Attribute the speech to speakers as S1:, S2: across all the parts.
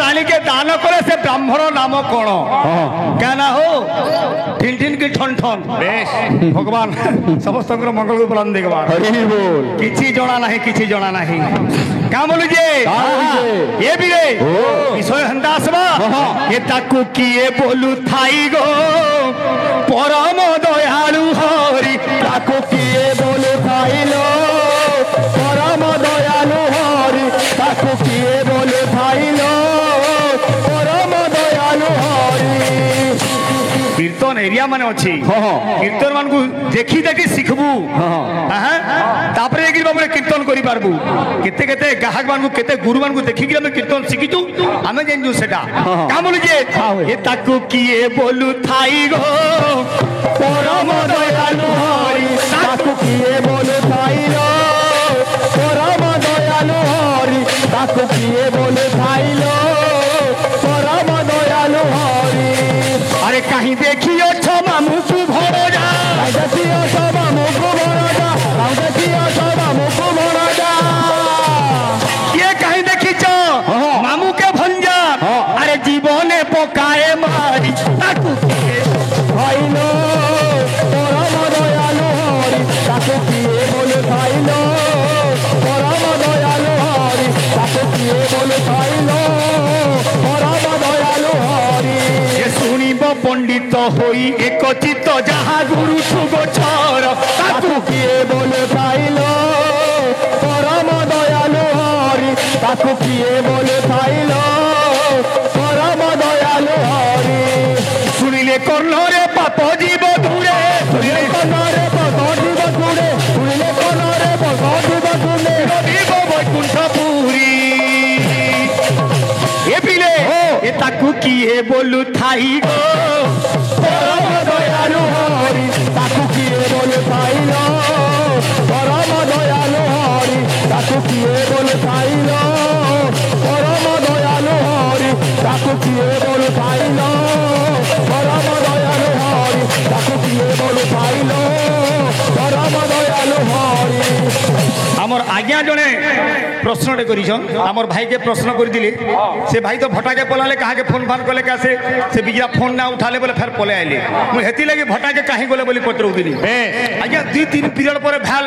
S1: रानी के दान करे से ब्राह्मण नाम कौन क्या ना हो ठिन ठिन की ठन ठन बेश भगवान समस्त मंगल बलन देखवा किछि जना नाही किछि जना नाही क्या बोलू जे ये भी रे विषय हंता आसबा ये ताकू किए बोलू थाई गो परम दयालु हरि ताकू किए बोलू थाई लो परम दयालु हरि ताकू किए बोलू थाई लो परम दयालु हरि कीर्तन एरिया माने अछि कीर्तन मान को देखी देखी सिखबू तापरे एक बाबरे कीर्तन करि पारबू केते केते गाहक मान को केते गुरु मान को देखि कि हम कीर्तन सिखिजू हमें जानजू सेटा का बोलू जे ए ताकू किए बोलू थाई गो परम दयालु हरि ताकू किए बोलू थाई लो परम दयालु हरि ताकू किए बोलू थाई लो परम दयालु हरि अरे कहीं देखियो छो मामू को भरो जा देखियो छो मामू को भरो जा देखियो छो मामू को भरो जा ये कहीं देखी छो मामू के भंजा अरे जीवने पकाए मारी ताकू किए भाईलो परम दयालु हरि ताकू किए बोले भाईलो परम दयालु हरि ताकू किए बोले भाईलो परम दयालु हरि ये सुनिब पंडित होई एक चित्त जहाँ गुरु सुगोचर ताकू किए बोले भाईलो परम दयालु हरि ताकू किए बोले भाईलो परम दयालु हरि सुनिले कर्णरे पाप जीव दूरे सुनिले कर्णरे पाप जीव दूरे सुनिले कर्णरे पाप जीव दूरे जीव वैकुंठपुरी ये पिले ये ताकू किए बोलू थाई गो परम दयालु हरि ताकू किए बोलू थाई लो परम दयालु हरि ताकू किए बोलू थाई लो परम दयालु हरि ताकू किए बोलू थाई लो परम दयालु हरि ताकू किए बोलू थाई लो परम दयालु हरि हमर आज्ञा जने प्रश्नटे करिछन हमर भाई के प्रश्न कर दिले से भाई तो भटा के पलाले कहा के फोन फान कले कैसे से बिजरा फोन ना उठाले बोले फिर पले आइले मु हेती लगे भटा के काहे गोले बोली पत्र उदिली आज्ञा 2-3 पीरियड पर भैल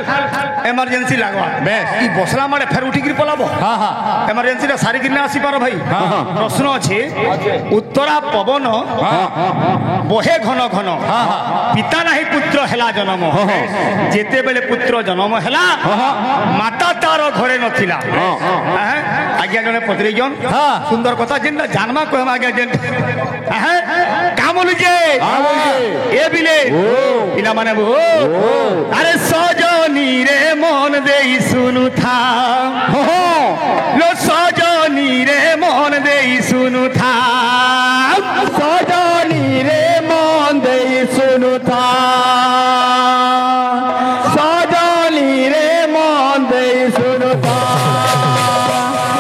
S1: इमरजेंसी लागवा बेस ई बसला मारे फिर उठी गिर पलाबो हां हां इमरजेंसी रा सारी गिरना आसी पारो भाई प्रश्न अछि उत्तरा पवन बहे घन घन पिता नाही पुत्र हेला जन्म जेते बेले पुत्र जन्म हेला माता तार घरे नथिला आज्ञा जने पत्री जन सुंदर कथा जिनला जानमा कहम आज्ञा जन का बोलू जे ए बिले इला माने अरे सजनी रे मन देई सुनु था लो सजनी रे मन देई सुनु था सजनी रे मन देई सुनु था सजनी रे मन देई सुनु था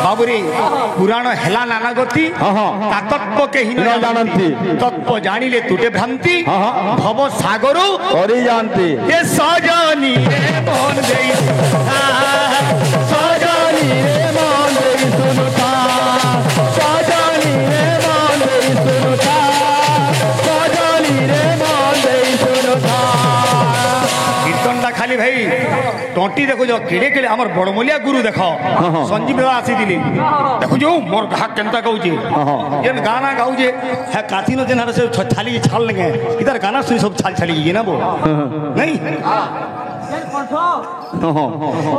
S1: बाबुरी पुराण हेला नाना गति ताकत्व के ही न जानती तत्व जानिले तुटे भ्रांति भव सागरु करि जानती ये सजनी रे मन देई सजनी रे मन देई सुनुता सजनी रे मन देई सुनुता सजनी रे मन देई सुनुता कीर्तन दा खाली भाई टंटी देखो जो केड़े केड़े हमर बड़मलिया गुरु देखो संजीव दादा आसी दिली देखो जो मोर घाक केनता कहूजे जेन गाना गाऊजे है काथिनो जेन हर से छाली छाल लगे इधर गाना सुनी सब छाल छाली ये ना वो नहीं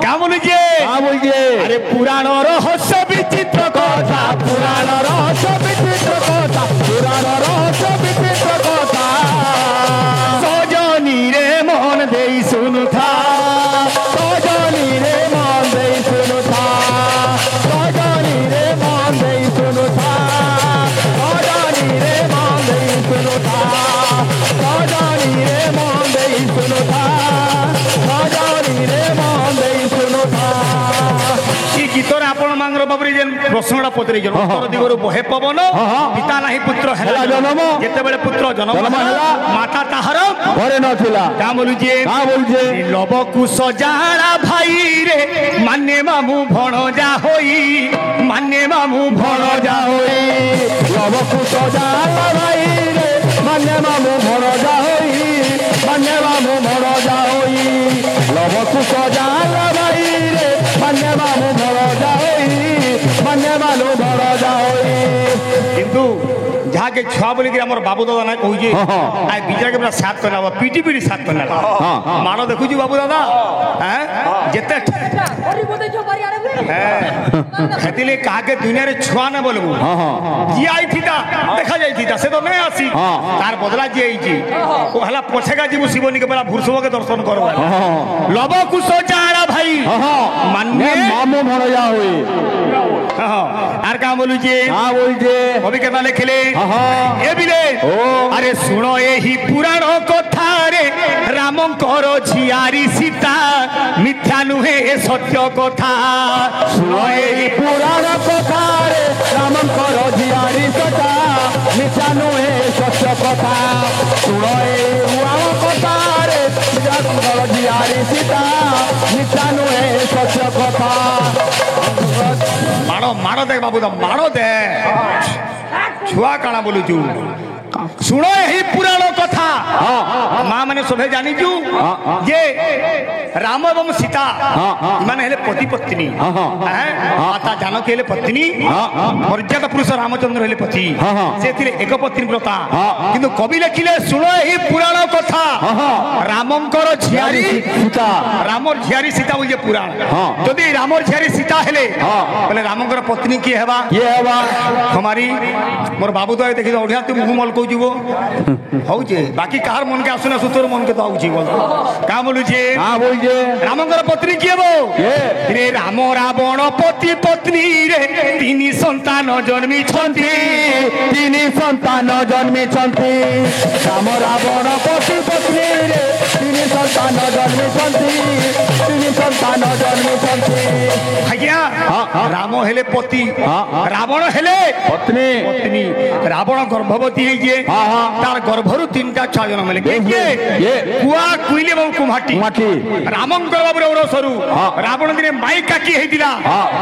S1: क्या बोलिए अरे पुराण रहस्य विचित्र कथा पुराण रहस्य विचित्र कथा पुराण रहस्य विचित्र कथा सजनी रे मन देई सुनुथा सजनी रे मन देई सुनुथा सजनी रे मन देई सुनुथा सजनी रे मन देई सुनुथा सजनी रे मन देई सुनुथा सजनी रे मन देई सुनुथा ई गीतर आपण मांगर बाबरी जेन प्रश्नटा पतरी जन उत्तर दिगरु बहे पवन पिता नाही पुत्र हेला जन्म जेते बेले पुत्र जन्म हेला माता ताहार घरे नथिला का बोलु जे लव कुश जाड़ा भाई रे माने मामू भण जा होई माने मामू भण जा होई
S2: লব কুশ জাল ভাই রে মানে মামু ভরজা হই মানে মামু ভরজা হই লব কুশ জাল ভাই রে মানে মামু ভরজা হই মানে মানু ভরজা হই
S1: কিন্তু যাকে ছুয়া বলি আমার বাবু দাদা না কইছে আই বিজাকে পুরা সাত করে না পিটি পিটি সাত করে না মানো দেখুছি বাবু দাদা হ্যাঁ যেতে হ্যাঁ হেতিলে কাকে দুনিয়ারে ছুয়া না বলবো জি আই থিতা দেখা যাই থিতা সে তো নাই আসি তার বদলা যে আইছি ও হলা পছেগা যিবু শিবনীকে বলা ভূষবকে দর্শন করব লব কুশ যারা ভাই মানে
S2: মামু ভরজা হই
S1: আর কা বলুছে
S2: হ্যাঁ বলছে
S1: কবি কেতা লেখিলে এ বিলে আরে শুণ এই পুরাণ কথা রে রামঙ্কর ঝিয়ারি সীতা মিথ্যা নুহে এ সত্য কথা
S2: শুণ এই পুরাণ কথা রে রামঙ্কর ঝিয়ারি সীতা মিথ্যা নুহে সত্য কথা শুণ এই পুরাণ কথা রে রামঙ্কর ঝিয়ারি সীতা মিথ্যা নুহে সত্য কথা
S1: মাড় মাড় দেখ বাবুদা মাড় দে ছুয়া কাଣା বলুছু শুণ এই পুরাণ কথা মা মানে সবে জানিছু যে রাম এবং সীতা মানে হেলে পতি পত্নী মাতা জানকী হেলে পত্নী মর্যাদা পুরুষ রামচন্দ্র হেলে পতি সেথিরে এক পত্নী ব্রতা কিন্তু কবি লেখিলে শুণ এই পুরাণ কথা রামঙ্কর ঝিয়ারি
S2: সীতা
S1: রামর ঝিয়ারি সীতা বলছে পুরাণ যদি রামর ঝিয়ারি সীতা হেলে বলে রামঙ্কর পত্নী কি হেবা
S2: কিଏ ହେବା
S1: हमारी मोर बाबू तो देखी ओढ़िया तू मुँह मल कहू हौचे बाकी कार मन के आसुना सुतोर मन के तो आउची बोल का बोलुचे
S2: ହଁ ବଲୁଛେ
S1: रामंकर पत्नी किए बो रे राम रावण पति पत्नी रे तीन संतान जन्मी छंती
S2: ତିନି ସନ୍ତାନ ଜନ୍ମିଛନ୍ତି ରାମ ରାବଣ ପତି ପତ୍ନୀ ରେ ତିନି ସନ୍ତାନ ଜନ୍ମିଛନ୍ତି ତିନି ସନ୍ତାନ ଜନ୍ମିଛନ୍ତି
S1: आज्ञा राम हेले पति रावण हेले
S2: ପତ୍ନୀ
S1: पत्नी रावण गर्भवती है जे तार गर्भरु तीनटा छुआ जन्म ले के कुआ कुइले এবং কুমাটি
S2: ମାଟି
S1: রামঙ্কর বাবুর ওরসরু রাবণ দিনে মাই কাকি হইতিলা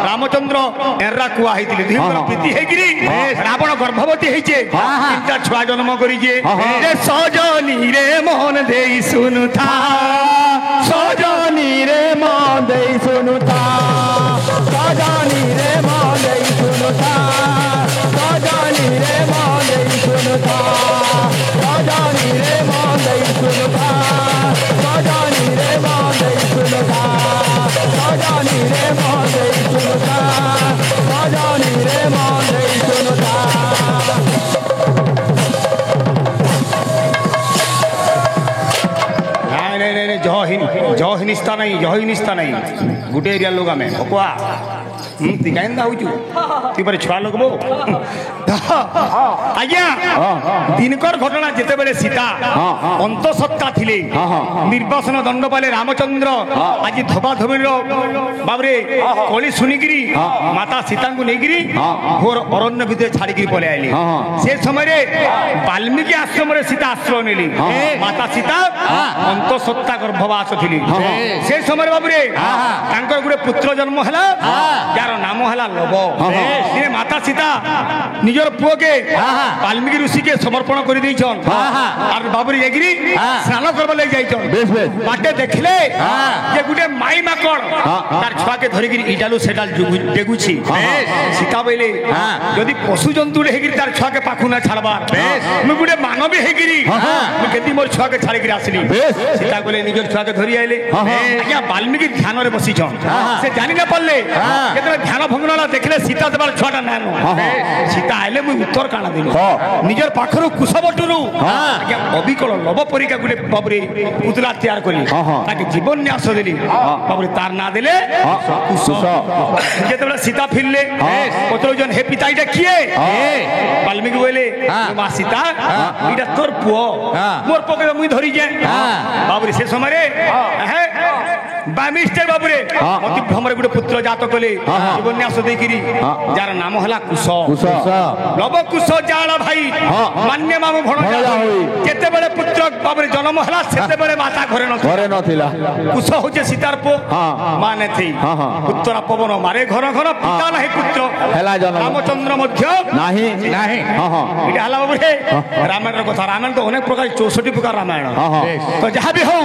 S1: রামচন্দ্র এররা কুয়া হইতিলে দুইজন প্রীতি হেগিরি রাবণ গর্ভবতী হইছে তিনটা ছুয়া জন্ম করিছে রে সজনী রে মোহন দেই শুনুথা
S2: ସଜନୀ ରେ ମନ ଦେଇ ଶୁଣୁଥା ସଜନୀ ରେ ମନ ଦେଇ ଶୁଣୁଥା ସଜନୀ ରେ ମନ ଦେଇ ଶୁଣୁଥା ସଜନୀ ରେ ମନ ଦେଇ ଶୁଣୁଥା ସଜନୀ ରେ ମନ ଦେଇ ଶୁଣୁଥା ସଜନୀ ରେ ମନ ଦେଇ ଶୁଣୁଥା ସଜନୀ ରେ ମନ ଦେଇ ଶୁଣୁଥା
S1: नहीं नहीं नहीं जह हिनिस्ता नहीं गुटे एरिया लोग आमे भकुआ ती काइन दा होचु ती पर छुआ लगबो आज्ञा दिनकर घटना जेते बेले सीता अंतसत्ता थिले निर्वासन दंड पाले रामचंद्र आज धबा धबीर बाबरे कली सुनिगिरी माता सीता को नेगिरी घोर अरण्य भितर छाड़िकी पले आइले से समय रे वाल्मीकि आश्रम रे सीता आश्रय नेली माता सीता अंतसत्ता गर्भवास थिली से समय बाबरे तांकर गुडे पुत्र जन्म हला यार नाम हला लव दिने माता सीता निजर पुओ के वाल्मीकि ऋषि के समर्पण कर देछन और बाबरी जागिरी स्नान करबा ले जाइछन बाटे देखले जे गुडे माई माकड़ तार छुआ के धरि गिरी इडालु सेडाल डेगुछि सीता बोले यदि पशु जंतु रे हेगिरी तार छुआ के पाखु ना छाड़बा मु गुडे मानवी हेगिरी मु केति मोर छुआ के छाड़ी गिरी आसली सीता बोले निजर छुआ के धरि आइले आज्ञा वाल्मीकि ध्यान रे बसिछन से जानि ना पल्ले केतरे ध्यान भंगनाला देखले सीता देबार छुआटा नानो सीता आइले मु उत्तर काना दिलो निजर पाखरु कुशबटुरु आज्ञा अबिकल लव परिका गुडे बाबरे पुतला तैयार करी ताके जीवन न्यास देली बाबरे तार ना देले कुश जेतबेला सीता फिरले कतरो जन हे पिता इटा किए वाल्मीकि बोले मा सीता इटा तोर पुओ मोर पके मुई धरि जे बाबरे से समय रे बामिस्टर बाबरे अति भ्रमरे गुडे पुत्र जात कले जीवन न्यास देकिरी जार नाम हला कुश लव कुश जाळ भाई मान्य मामू भणजा केते बेले पुत्र बाबरे जन्म हला सेते बेले माता घरे नथिला कुश होचे सीतार पो माने थी पुत्र पवन मारे घर घर पिता नाही पुत्र रामचंद्र मध्य
S2: ନାହିଁ
S1: ନାହିଁ
S2: ହଁ ହଁ
S1: এটা ହେଲା ବାବୁରେ ରାମାୟଣର କଥା ରାମାୟଣ ତ ଅନେକ ପ୍ରକାର 64 ପ୍ରକାର ରାମାୟଣ
S2: ହଁ ହଁ
S1: ତ ଯାହା ବି ହଉ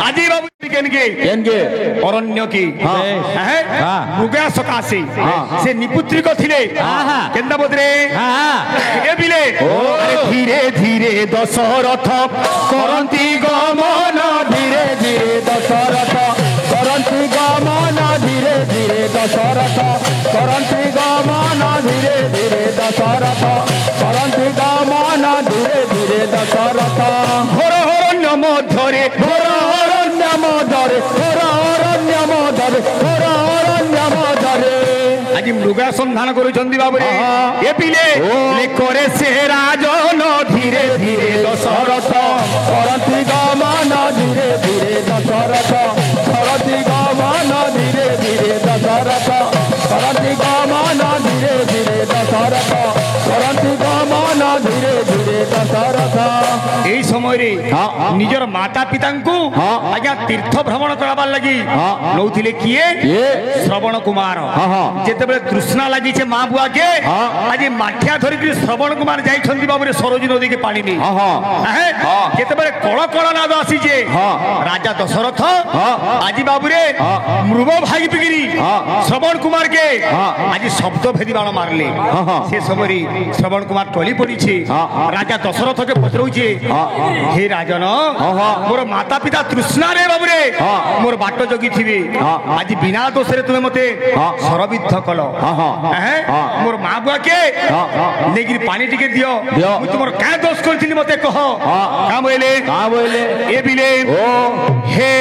S1: ଆଜି ବାବୁ କେନକେ
S2: କେନକେ
S1: ଅରଣ୍ୟ କି ମୃଗା ସକାଶେ ସେ ନିପୁତ୍ରିକ ଥିଲେ କେନ୍ତା ବୋଧରେ ଏ ବିଲେ ଧୀରେ ଧୀରେ ଦଶରଥ କରନ୍ତି ଗମନ ଧୀରେ ଧୀରେ ଦଶରଥ କରନ୍ତି ଗମନ ଧୀରେ ଧୀରେ ଦଶରଥ କରନ୍ତି ଗମନ ଧୀରେ ଧୀରେ ଦଶରଥ କରନ୍ତି ଗମନ ଧୀରେ ଧୀରେ ଦଶରଥ ଘୋର ଅରଣ୍ୟ ମଧ୍ୟରେ ଘୋର ଅରଣ୍ୟ ମଧ୍ୟରେ ଘୋର ଅରଣ୍ୟ ମଧ୍ୟରେ ଘୋର ଅରଣ୍ୟ ମଧ୍ୟରେ ଆଜି ମୃଗା ସନ୍ଧାନ କରୁଛନ୍ତି ବାବୁରେ ଏ ପିଲେ ଲେଖରେ ସେ ରାଜନ ଧୀରେ ଧୀରେ ଦଶରଥ କରନ୍ତି ଗମନ ଧୀରେ ଧୀରେ ଦଶରଥ କରନ୍ତି ଗମନ ଧୀରେ ଧୀରେ ଦଶରଥ କରନ୍ତି ଗମନ ଧୀରେ ଧୀରେ ଦଶରଥ କରନ୍ତି ଗମନ ଧୀରେ ଧୀରେ ଦଶରଥ এই সময়ে নিজের মাতা পিতাঙ্কু আজ্ঞা তীর্থ ভ্রমণ করাবার লাগি নৌথিলে কিয়ে শ্রবণ কুমার যেতেবেলে তৃষ্ণা লাগিছে মা বুয়াকে আজ মাঠিয়া ধরিকি শ্রবণ কুমার যাইছন্তি বাবুরে সরোজি নদীকে পানি নেই যেতেবেলে কল কল নাদ আসিছে রাজা দশরথ আজি বাবুরে মৃগ ভাই পিগিরি শ্রবণ কুমারকে আজি শব্দ ভেদি বাণ মারলে সে সময় শ্রবণ কুমার টলি পড়িছে রাজা দশরথকে পচরুছে হে রাজন মোর মাতা পিতা তৃষ্ণা রে বাবুরে মোর বাট জগি থিবে আজি বিনা দোষরে তুমি মতে সরবিদ্ধ কল মোর মা বুয়াকে নেগির পানি টিকে দিও মু তোমার কা দোষ করিছিলি মতে কহ কা বইলে এ বিলে হে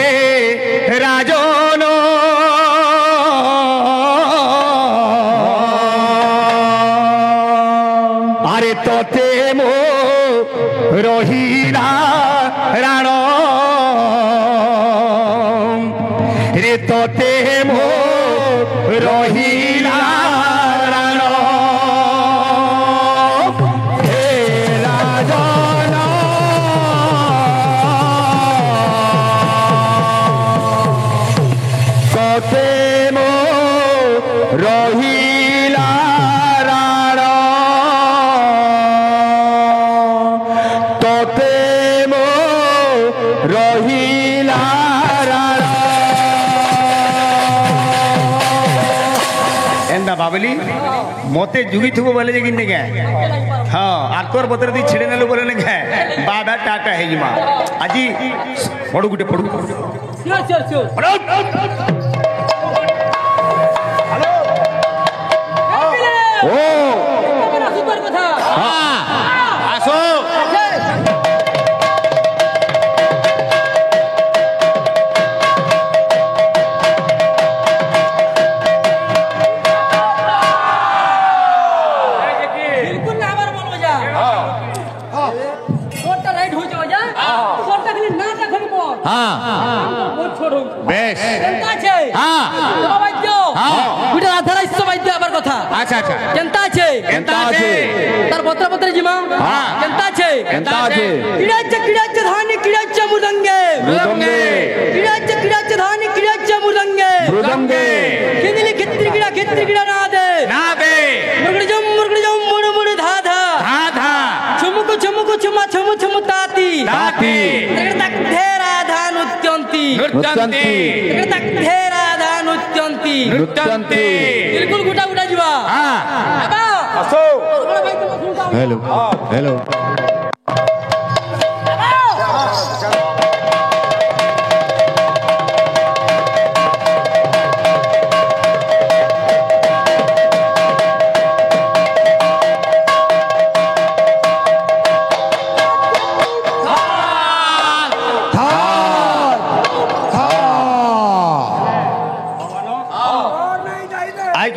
S1: রাজন আরে তোতে মো রহিলা রাণ রে তোতে মো রহিলা রাণ হে রাজন তোতে মো রহিলা बाबली मते जुगी थुबो बोले जे किने के हां आर तोर बतर दी छिड़े नेलो बोले ने के बाबा टाटा हे जिमा आजी पडु गुटे पडु हेलो ओ बड़ा सुपर कथा हां आसो বেশ হ্যাঁ গুটা আধারা ইচ্ছা বাইদ্য আবার কথা আচ্ছা আচ্ছা কেনতা আছে তার পত্র পত্র জিমা কেনতা আছে কিড়াচ্ছ ধানি কিড়াচ্ছ মৃদঙ্গে কিড়াচ্ছ ধানি কিড়াচ্ছ মৃদঙ্গে কিনিলি ক্ষেত্রি কিড়া না দে মুরগড়জম মুড় মুড় ধা ধা ছুমুকু ছুমা ছুমু তাতি তক ধেরা ধান উত্যন্তি তক ধেরা ধান উত্যন্তি বিলকুল গুটা গুটা ଯିବା বাবা আসো हेलो हेलो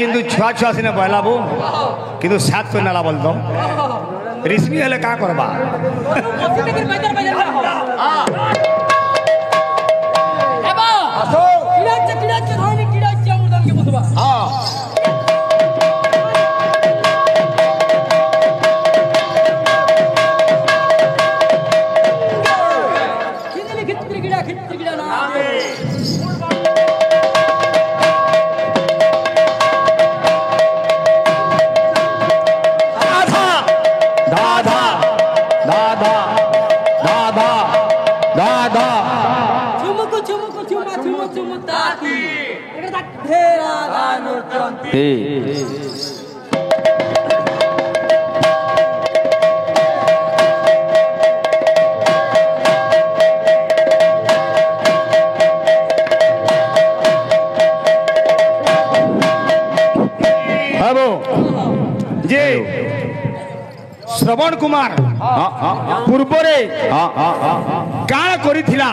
S1: কিন্তু ছুয়া ছুয়া সিনে বহলাবো কিন্তু সাত করে নালা বলতো রিসমি হলে কা করবা বাবু যে শ্রবণ কুমার পূর্বরে কাণ করিছিলা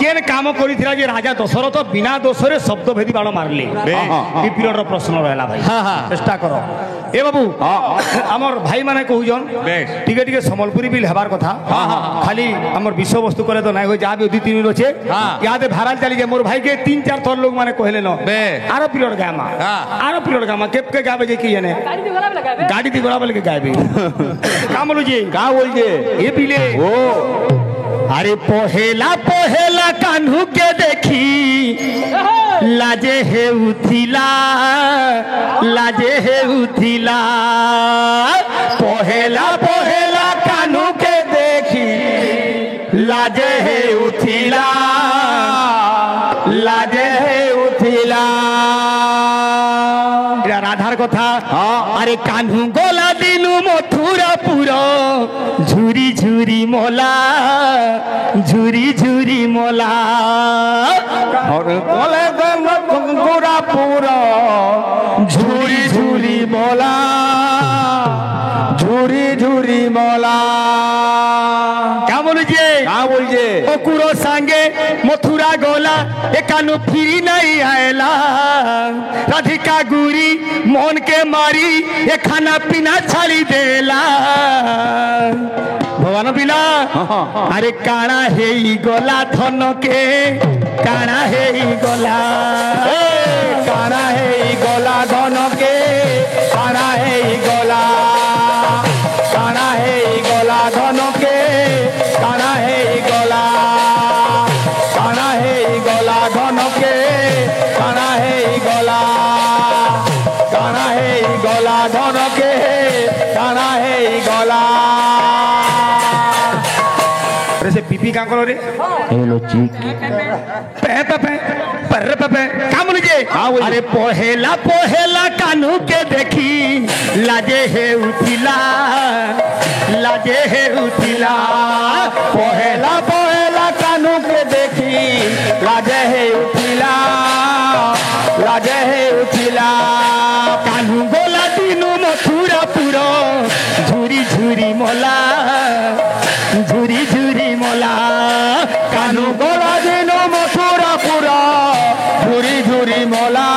S1: কেন কাম করিছিলা যে রাজা দশরথ বিনা দোষরে শব্দ ভেদি বাণ মারলে এই পিরিয়ডর প্রশ্ন রহলা ভাই চেষ্টা কর এ বাবু আমার ভাই মানে কহুজন টিকে টিকে সম্বলপুরি বিল হেবার কথা খালি আমার বিষয়বস্তু করে তো নাই হয়ে যা দুই তিন আছে ইয়াতে ভাইরাল চালি যে মোর ভাইকে 3-4 থর লোক মানে কহিলে ন আরো পিরিয়ড গামা আরো পিরিয়ড গামা কেপকে গাবে যে কি জানে গাড়ি দিয়ে ঘোড়া বলে গাইবে का बोलू जी
S2: का बोल जे
S1: ये पीले
S2: ओ
S1: अरे पहेला पहेला कान्हू के देखी लाजे हे उथिला पहेला पहेला कान्हू के देखी लाजे हे उथिला राधार कथा अरे कान्हू गोला दिनु मथुरापुर झुरी झुरी मोला
S2: और बोले मथुरापुर झुरी झुरी मोला
S1: क्या बोल जे कुरो सांगे मथुरा गोला एकानु फिरी नहीं आएला राधिका गुरी मोन के मारी ये खाना पीना छाड़ी देला भगवान बिला अरे काना हे गोला धन के काना हे गोला
S2: काना हे गोला धन के काना हे गोला धन के काना हे गोला धन के काना हे गोला धन के काना हे गोला
S1: से पीपी का करो रे
S2: हेलो चिक
S1: पे काम लीजिए अरे पहेला पहेला कान्हू के देखी लाजे हे उठिला
S2: पहेला पहेला कान्हू के देखी लाजे हे उठिला
S1: कान्हू गोला दिनु मथुरापुर झुरी झुरी मोला
S2: कान्हू गोला दिनु मथुरापुर झुरी झुरी मोला